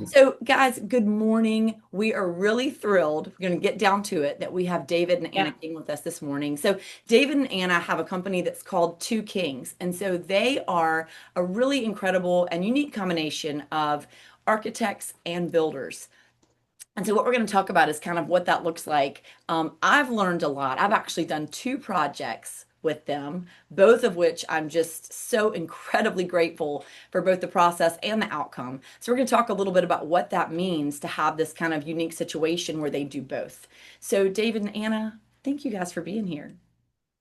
So, guys, good morning. We are really thrilled. We're going to get down to it that we have David and Anna Yeah. King with us this morning. So, David and Anna have a company that's called 2Kings. And so they are a really incredible and unique combination of architects and builders. And so, what we're going to talk about is kind of what that looks like. I've learned a lot. I've actually done two projects with them, both of which I'm just so incredibly grateful for both the process and the outcome. So, we're going to talk a little bit about what that means to have this kind of unique situation where they do both. So, David and Anna, thank you guys for being here.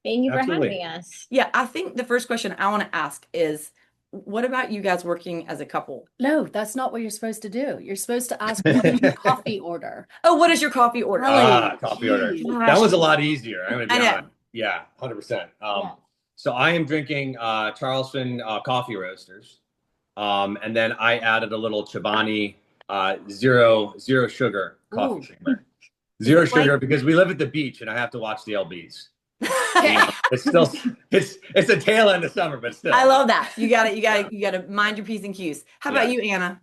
Thank you for Absolutely. having us. Yeah, I think the first question I want to ask is what about you guys working as a couple? No, that's not what you're supposed to do. You're supposed to ask, what is your coffee order? Oh, what is your coffee order? Golly, Coffee order. That Gosh, was a lot easier. I'm going to I be know. honest. Yeah, 100%. Yeah. So I am drinking Charleston coffee roasters. And then I added a little Chobani zero sugar coffee ooh. creamer. Zero Like, sugar because we live at the beach and I have to watch the LBs. It's still it's the tail end of summer, but still. I love that. You got it. You got Yeah. to you got to mind your P's and Q's. How about Yeah. you, Anna?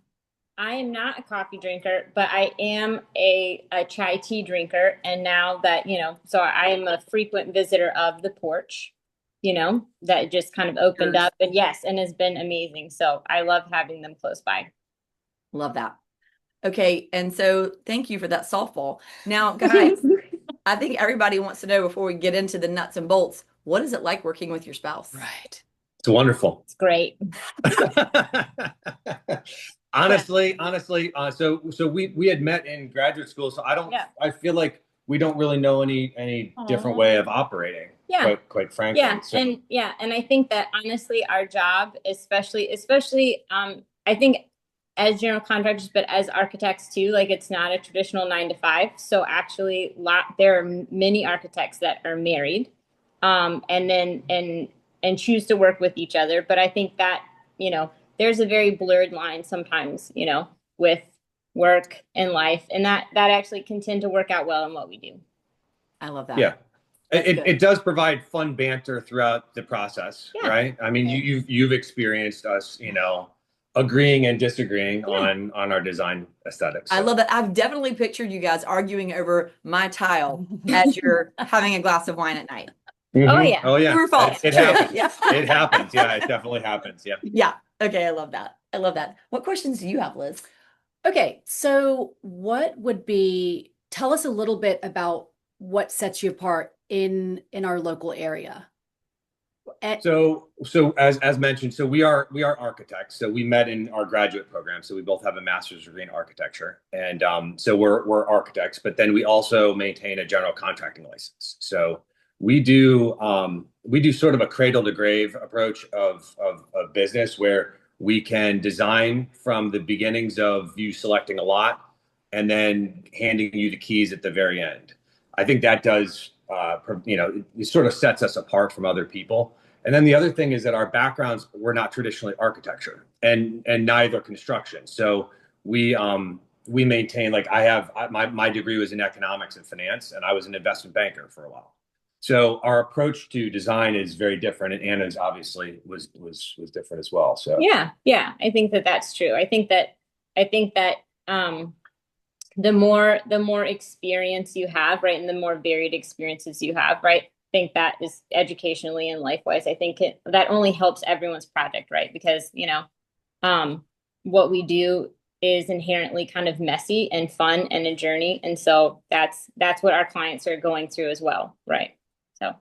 I am not a coffee drinker, but I am a chai tea drinker. And now that, so I am a frequent visitor of the porch, that just kind of opened Cheers. up. And yes, and has been amazing. So I love having them close by. Love that. Okay, and so thank you for that softball. Now, guys, I think everybody wants to know before we get into the nuts and bolts, what is it like working with your spouse? Right. It's wonderful. It's great. Honestly, so we had met in graduate school, so Yeah. I feel like we don't really know any different Aw. way of operating. Yeah. Quite frankly. Yeah. So, And I think that honestly, our job, especially, I think as general contractors, but as architects too, like it's not a traditional 9 to 5. So actually there are many architects that are married, and then, and choose to work with each other. But I think that, there's a very blurred line sometimes, with work and life, and that actually can tend to work out well in what we do. I love that. yeah. That's It, good. it does provide fun banter throughout the process, Yeah. right? I mean, Yeah. you've experienced us, agreeing and disagreeing Yeah. on our design aesthetics. I So. love that. I've definitely pictured you guys arguing over my tile as you're having a glass of wine at night. Oh yeah. Oh yeah. True or false? It True. happens. Yeah. It happens. Yeah, it definitely happens. Yeah. Yeah. Okay, I love that. I love that. What questions do you have, Liz? Okay, so tell us a little bit about what sets you apart in our local area. So as mentioned, so we are architects. So we met in our graduate program. So we both have a master's degree in architecture, and so we're architects. But then we also maintain a general contracting license. So we do sort of a cradle to grave approach of business where we can design from the beginnings of you selecting a lot and then handing you the keys at the very end. I think that does, it sort of sets us apart from other people. And then the other thing is that our backgrounds were not traditionally architecture and neither construction. So we maintain, like my degree was in economics and finance, and I was an investment banker for a while. So our approach to design is very different, and Anna's obviously was different as well. So Yeah, I think that that's true. I think that the more experience you have, right, and the more varied experiences you have, right, I think that is educationally and life wise. I think that only helps everyone's project, right, because what we do is inherently kind of messy and fun and a journey, and so that's what our clients are going through as well, right? So.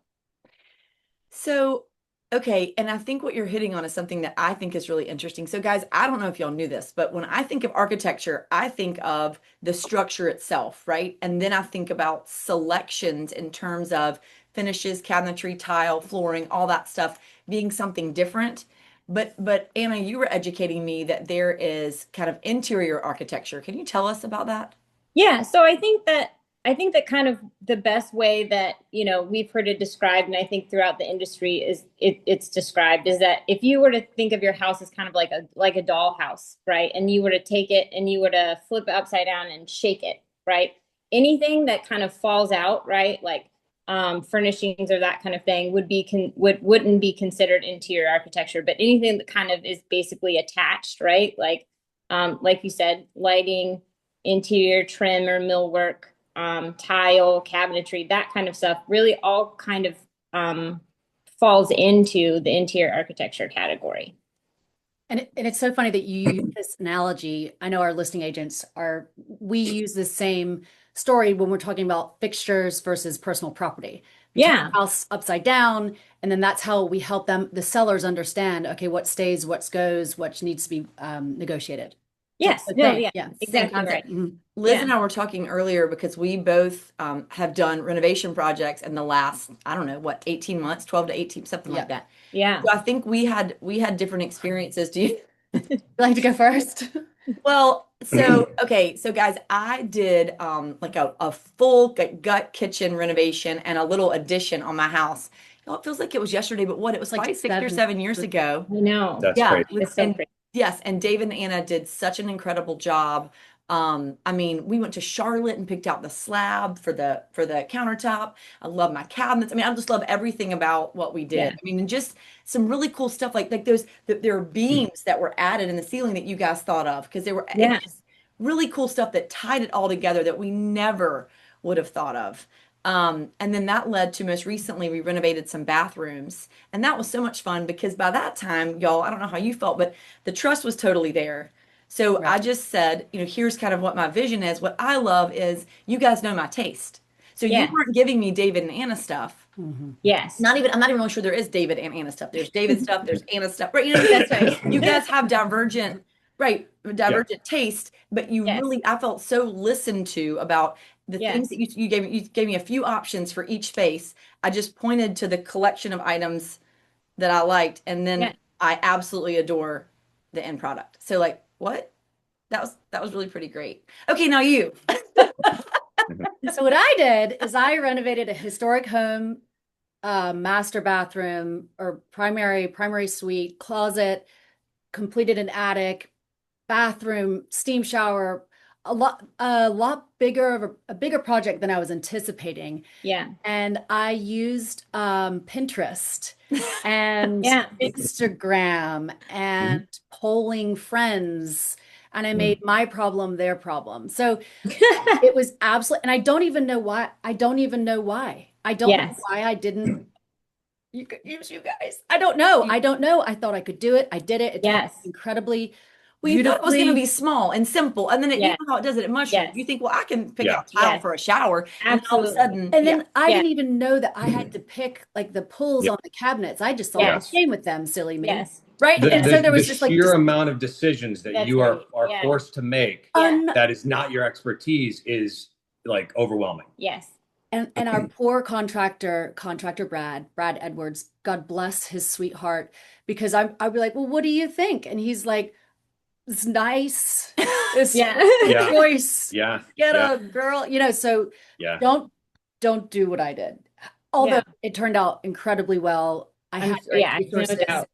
So, okay, and I think what you're hitting on is something that I think is really interesting. So, guys, I don't know if y'all knew this, but when I think of architecture, I think of the structure itself, right? And then I think about selections in terms of finishes, cabinetry, tile, flooring, all that stuff being something different. But Anna, you were educating me that there is kind of interior architecture. Can you tell us about that? Yeah, so I think that kind of the best way that we've heard it described, and I think throughout the industry is it's described is that if you were to think of your house as kind of like a dollhouse, right, and you were to take it and you were to flip it upside down and shake it, right, anything that kind of falls out, right, like furnishings or that kind of thing wouldn't be considered interior architecture, but anything that kind of is basically attached, right, like like you said, lighting, interior trim or millwork, tile, cabinetry, that kind of stuff, really all kind of falls into the interior architecture category. And it's so funny that you use this analogy. I know our listing agents we use the same story when we're talking about fixtures versus personal property. We turn Yeah. the house upside down, and then that's how we help the sellers understand, okay, what stays, what goes, what needs to be negotiated. Yes. So No, yeah, yeah, same exactly concept. right. Mhm. Liz Yeah. and I were talking earlier because we both have done renovation projects in the last, I don't know, what, 18 months, 12 to 18, something Yeah. like that. Yeah. So I think we had different experiences. Do you? Would you like to go first? Well, so okay, so guys, I did like a full gut kitchen renovation and a little addition on my house. You know, it feels like it was yesterday, but what, it was Like probably 6 or 7 years ago. I know. That's Yeah, crazy. It's so and crazy. yes, and David and Anna did such an incredible job. I mean, we went to Charlotte and picked out the slab for the countertop. I love my cabinets. I mean, I just love everything about what we did. Yeah. I mean, and just some really cool stuff like there are beams that were added in the ceiling that you guys thought of because Yeah. it's just really cool stuff that tied it all together that we never would have thought of. And then that led to most recently, we renovated some bathrooms. And that was so much fun because by that time, y'all, I don't know how you felt, but the trust was totally there. So Right. I just said, here's kind of what my vision is. What I love is you guys know my taste. So you Yeah. weren't giving me David and Anna stuff. Mhm. Yes. I'm not even really sure there is David and Anna stuff. There's David stuff, there's Anna stuff. Right. That's right. You guys have right, Yeah. divergent taste, but Yes. I felt so listened to about the things Yes. that you gave me a few options for each space. I just pointed to the collection of items that I liked, and Yeah. then I absolutely adore the end product. So like, what? That was really pretty great. Okay, now you. So what I did is I renovated a historic home, master bathroom or primary suite, closet, completed an attic, bathroom, steam shower, a lot bigger of a bigger project than I was anticipating. Yeah. And I used Pinterest and Yeah. Instagram and polling friends, and I made my problem their problem. So it was absolutely, and I don't even know why. I don't even know why. I don't know Yes. why I didn't you could use you guys. I don't know. I don't know. I thought I could do it. I did it. It turned out Yes. incredibly Well, you thought it was going to beautifully. be small and simple, and then you Yes. know how it does it at mushrooms. Yes. You think, well, I can pick Yeah. out tile Yes. for a shower, and all of a Absolutely. sudden, And yeah. then I Yeah. didn't even know that I had to pick like the pulls Yeah. on the cabinets. I just thought I was Yes. staying with them, silly me. Yes. Right. The, And Yes. so the, there the was just like sheer this amount of decisions that That's you right. are Yeah. forced to make Yeah. that is not your expertise is like overwhelming. Yes. and our poor contractor Brad Edwards, God bless his sweetheart, because I'd be like, well, what do you think? And he's like, it's nice. It's Yeah. Yeah. choice. Yeah. Get Yeah. a girl, so Yeah. don't do what I did. Although Yeah. it turned out incredibly well. I I'm had sure, great yeah, no resources, doubt.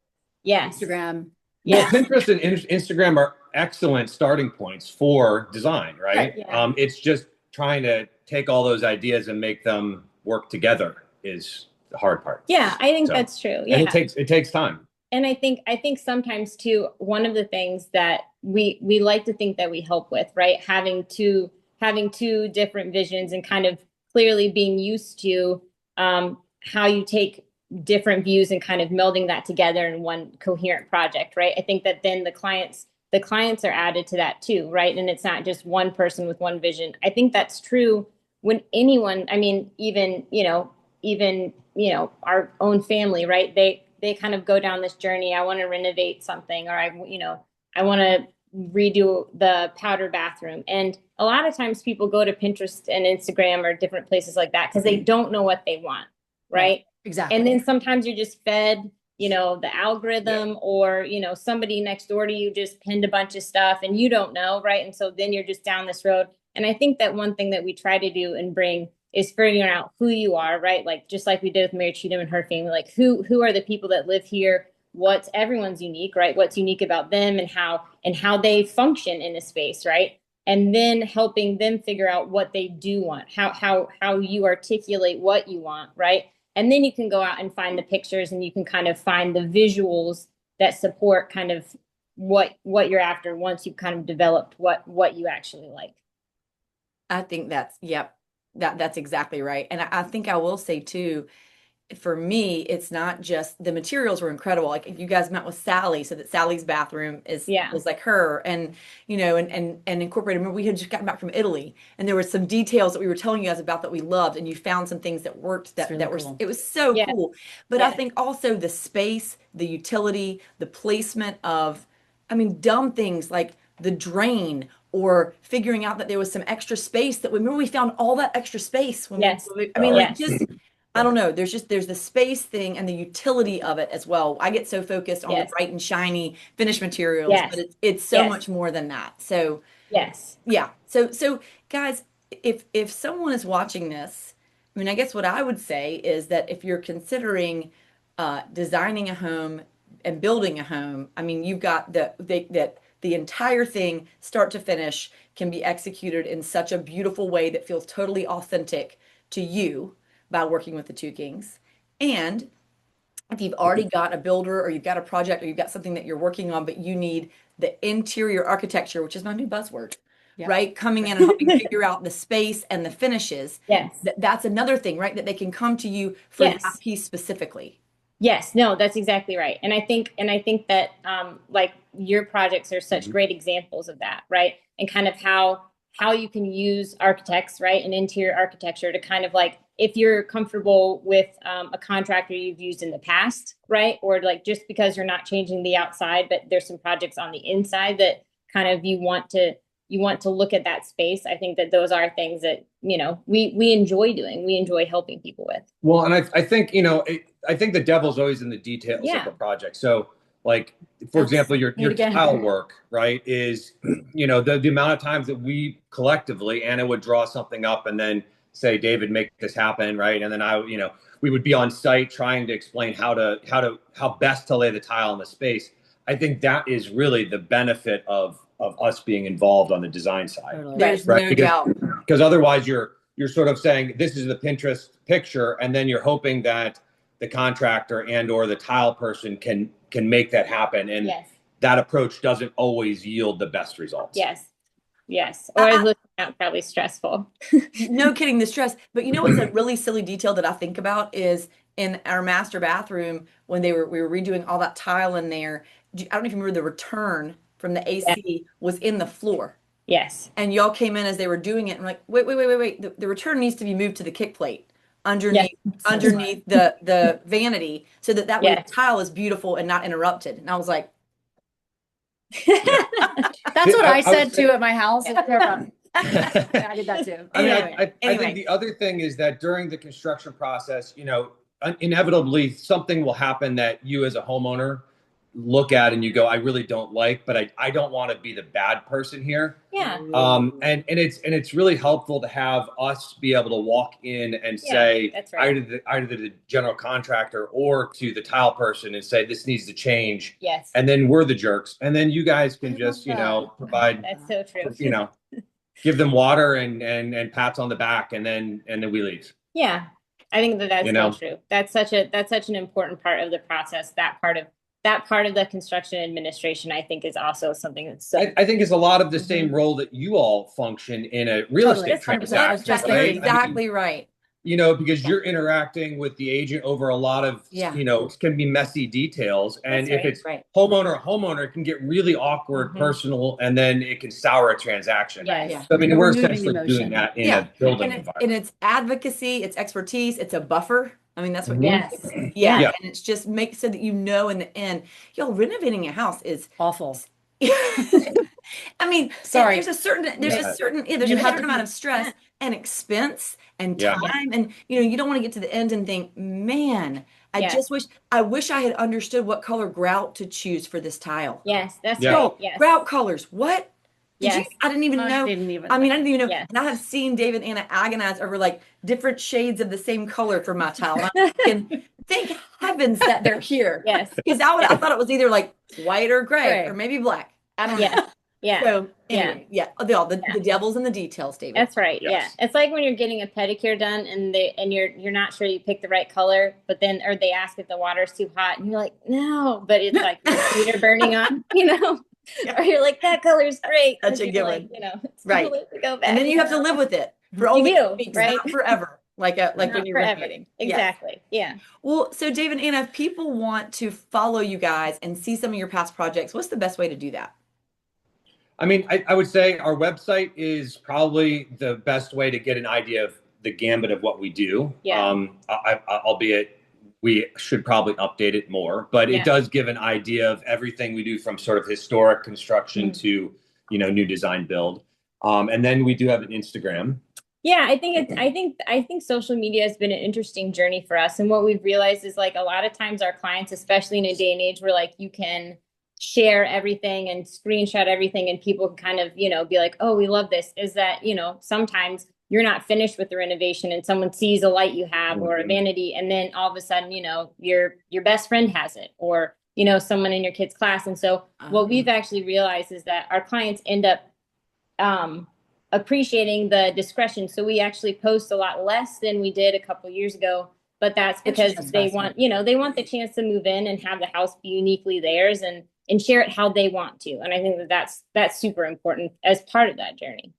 Yes. Instagram. Well, Yes. Pinterest and Instagram are excellent starting points for design, right? Right. Yeah. It's just trying to take all those ideas and make them work together is the hard part. Yeah, I think So, that's true. and Yeah. it takes time. And I think sometimes too, one of the things that we like to think that we help with, right? Having two different visions and kind of clearly being used to how you take different views and kind of melding that together in one coherent project, right? I think that then the clients are added to that too, right? And it's not just one person with one vision. I think that's true when anyone, I mean, even our own family, right? They kind of go down this journey. I want to renovate something, or I want to redo the powder bathroom. And a lot of times people go to Pinterest and Instagram or different places like that because they don't know what they want, right? Exactly. And then sometimes you're just fed, the algorithm, or, somebody next door to you just pinned a bunch of stuff and you don't know, right? And so then you're just down this road. And I think that one thing that we try to do and bring is figuring out who you are, right? Like just like we did with Mary Cheatham and her family, like who are the people that live here? What's everyone's unique, right? What's unique about them and how they function in a space, right? And then helping them figure out what they do want, how you articulate what you want, right? And then you can go out and find the pictures and you can kind of find the visuals that support kind of what you're after once you've kind of developed what you actually like. I think that's exactly right. And I think I will say too, for me, it's not just the materials were incredible. Like you guys met with Sally, so that Sally's bathroom is like her, and and incorporated. Remember, we had just gotten back from Italy, and there were some details that we were telling you guys about that we loved, and you found some things that worked that really that were cool. it was so Yes. cool. But I Yes. think also the space, the utility, the placement of, I mean, dumb things like the drain or figuring out that there was some extra space that we remember we found all that extra space when Yes. I mean, like Yes. just I don't know. There's the space thing and the utility of it as well. I get so focused on the Yes. bright and shiny finished materials, Yes. but it's so Yes. much more than that. So Yes. yeah. So guys, if someone is watching this, I mean, I guess what I would say is that if you're considering designing a home and building a home, I mean, you've got that the entire thing, start to finish, can be executed in such a beautiful way that feels totally authentic to you by working with the 2Kings. And if you've already got a builder or you've got a project or you've got something that you're working on, but you need the interior architecture, which is my new buzzword, Yeah. right? Coming in and helping figure out the space and the finishes. Yes. That's another thing, right? That they can come to you for Yes. that piece specifically. Yes, no, that's exactly right. And I think that like your projects are such great examples of that, right? And kind of how you can use architects, right, and interior architecture to kind of like, if you're comfortable with a contractor you've used in the past, right? Or like just because you're not changing the outside, but there's some projects on the inside that kind of you want to look at that space. I think that those are things that, we enjoy doing. We enjoy helping people with. Well, and I think, I think the devil's always in the details of Yeah. the project. So, like, for example, your again. tile work, right, is, the amount of times that we collectively, Anna would draw something up and then say, David, make this happen, right? And then we would be on site trying to explain how best to lay the tile in the space. I think that is really the benefit of us being involved on the design side. Totally. There's Right. no doubt. Because otherwise you're sort of saying this is the Pinterest picture, and then you're hoping that the contractor and or the tile person can make that happen. And Yes. that approach doesn't always yield the best results. Yes. Yes. Or is looking out probably stressful. No kidding, the stress. But you know what's a really silly detail that I think about is in our master bathroom when we were redoing all that tile in there. I don't know if you remember the return from the AC was in the floor. Yes. And y'all came in as they were doing it and like, wait. The return needs to be moved to the kick plate underneath the vanity so that way the tile is beautiful and not interrupted. And I was like, That's what I said too at my house. I did that too. I think the other thing is that during the construction process, inevitably something will happen that you as a homeowner look at and you go, I really don't like, but I don't want to be the bad person here. Yeah. And it's really helpful to have us be able to walk in and say, that's right. either the general contractor or to the tile person and say, this needs to change. Yes. And then we're the jerks. And then you guys can just, provide, That's so true. give them water and pats on the back and then we leave. Yeah. I think that's so true. That's such an important part of the process. That part of the construction administration, I think, is also something that's I think it's a lot of the same role that you all function in a real estate transaction. That's exactly right. Because you're interacting with the agent over a lot of, it can be messy details. And if it's homeowner, it can get really awkward, personal, and then it can sour a transaction. Yes. Yeah. So, I mean, we're essentially doing that in a building environment. And it's advocacy, it's expertise, it's a buffer. I mean, that's what Yeah. And it's just make so that in the end, renovating a house is awful. I mean, sorry. There's a certain amount of stress and expense and time, and you don't want to get to the end and think, man, I wish I had understood what color grout to choose for this tile. Yes, that's right. Yes. Grout colors. What? Yes. I didn't even know. I didn't even know. Yes. And I have seen David and Anna agonize over like different shades of the same color for my tile. And I'm thinking, thank heavens that they're here. Yes. Because I thought it was either like white or gray or maybe black. I don't know. Yeah. So Anyway, yeah, the devil's in the details, David. That's right. Yes. Yeah. It's like when you're getting a pedicure done and you're not sure you picked the right color, but then or they ask if the water's too hot and you're like, no, but it's like your feet are burning on, Yeah. Or you're like, that color's great. Such a You're good like, one. it's Right. too late to go back. And then you have to live with it for You only do, weeks, right? not forever, like Not when you're forever. renovating. Exactly. Yeah. Well, so David and Anna, if people want to follow you guys and see some of your past projects, what's the best way to do that? I mean, I would say our website is probably the best way to get an idea of the gambit of what we do. Yeah. Albeit we should probably update it more, but Yeah. it does give an idea of everything we do from sort of historic construction to, new design build. And then we do have an Instagram. Yeah, I think social media has been an interesting journey for us. And what we've realized is like a lot of times our clients, especially in a day and age where like you can share everything and screenshot everything and people can kind of, be like, oh, we love this, is that, sometimes you're not finished with the renovation and someone sees a light you have or a vanity and then all of a sudden, your best friend has it or, someone in your kid's class. And so what we've actually realized is that our clients end up appreciating the discretion. So we actually post a lot less than we did a couple years ago, but that's because they want, they want the chance to move in and have the house be uniquely theirs and share it how they want to. And I think that's super important as part of that journey,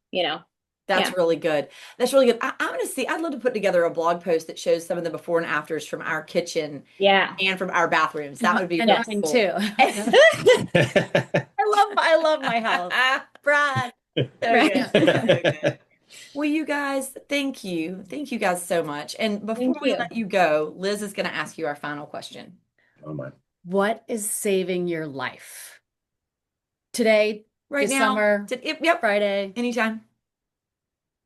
That's really good. That's really good. I'm going to see, I'd love to put together a blog post that shows some of the before and afters from our kitchen and from our bathrooms. That would be and really mine cool. too. I love my house. Brad. So good. So good. Well, you guys, thank you. Thank you guys so much. And before we let you go, Liz is going to ask you our final question. Oh my. What is saving your life? Today, Right this now, summer, yep, Friday. anytime.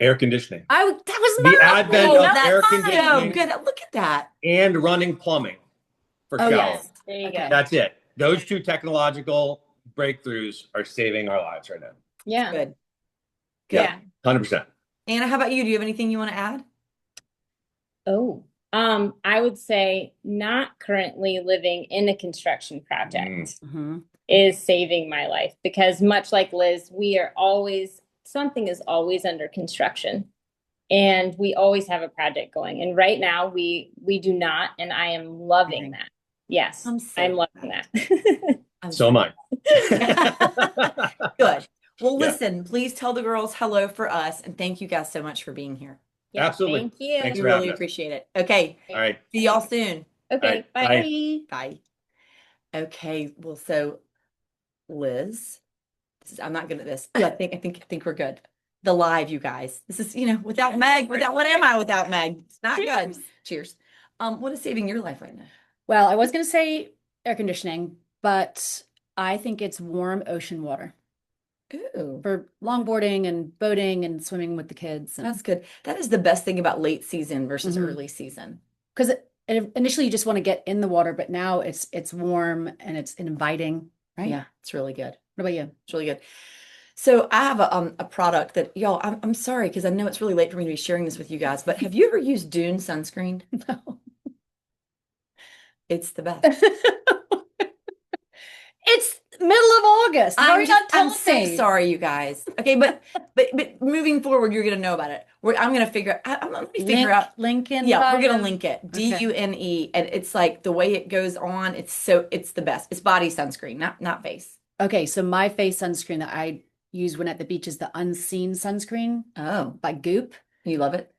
Air conditioning. That was The my advent thing. of air conditioning Good. Look at that. and running plumbing for showers. Yes. There you Okay. go. That's it. Those two technological breakthroughs are saving our lives right now. Yeah. Good. Yeah. 100%. Anna, how about you? Do you have anything you want to add? Oh, I would say not currently living in a construction project is saving my life because much like Liz, something is always under construction and we always have a project going. And right now we do not, and I am loving that. Yes, I'm loving that. So am I. Good. Well, listen, please tell the girls hello for us. And thank you guys so much for being here. Yeah, absolutely. Thank you. Thanks We for having really us. appreciate it. Okay. All right. See y'all soon. Okay. All right, Bye. Bye. Okay. Well, so Liz, I'm not good at this. I think we're good. The live, you guys. This is, without Meg, what am I without Meg? It's not good. Cheers. What is saving your life right now? Well, I was going to say air conditioning, but I think it's warm ocean water. Ooh. For longboarding and boating and swimming with the kids. That's good. That is the best thing about late season versus early season. Because initially you just want to get in the water, but now it's warm and it's inviting, right? Yeah, it's really good. What about you? It's really good. So I have a product that y'all, I'm sorry because I know it's really late for me to be sharing this with you guys, but have you ever used Dune sunscreen? No. It's the best. It's middle of August. I'm so sorry, you guys. Okay, but moving forward, you're gonna know about it. I'm gonna figure. I'm gonna figure out. Lincoln. Yeah, we're gonna link it. Okay. DUNE, and it's like the way it goes on. It's the best. It's body sunscreen, not face. Okay, so my face sunscreen that I use when at the beach is the Unseen sunscreen. Oh, by Goop. you love it?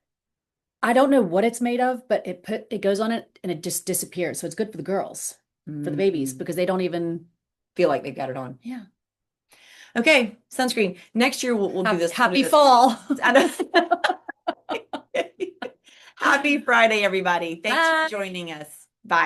I don't know what it's made of, but it goes on it and it just disappears. So it's good for the girls, for the babies, because they don't even feel like they've got it on. Yeah. Okay, sunscreen. Next year we'll do this. Happy fall. Happy Friday, everybody. Thanks for joining us.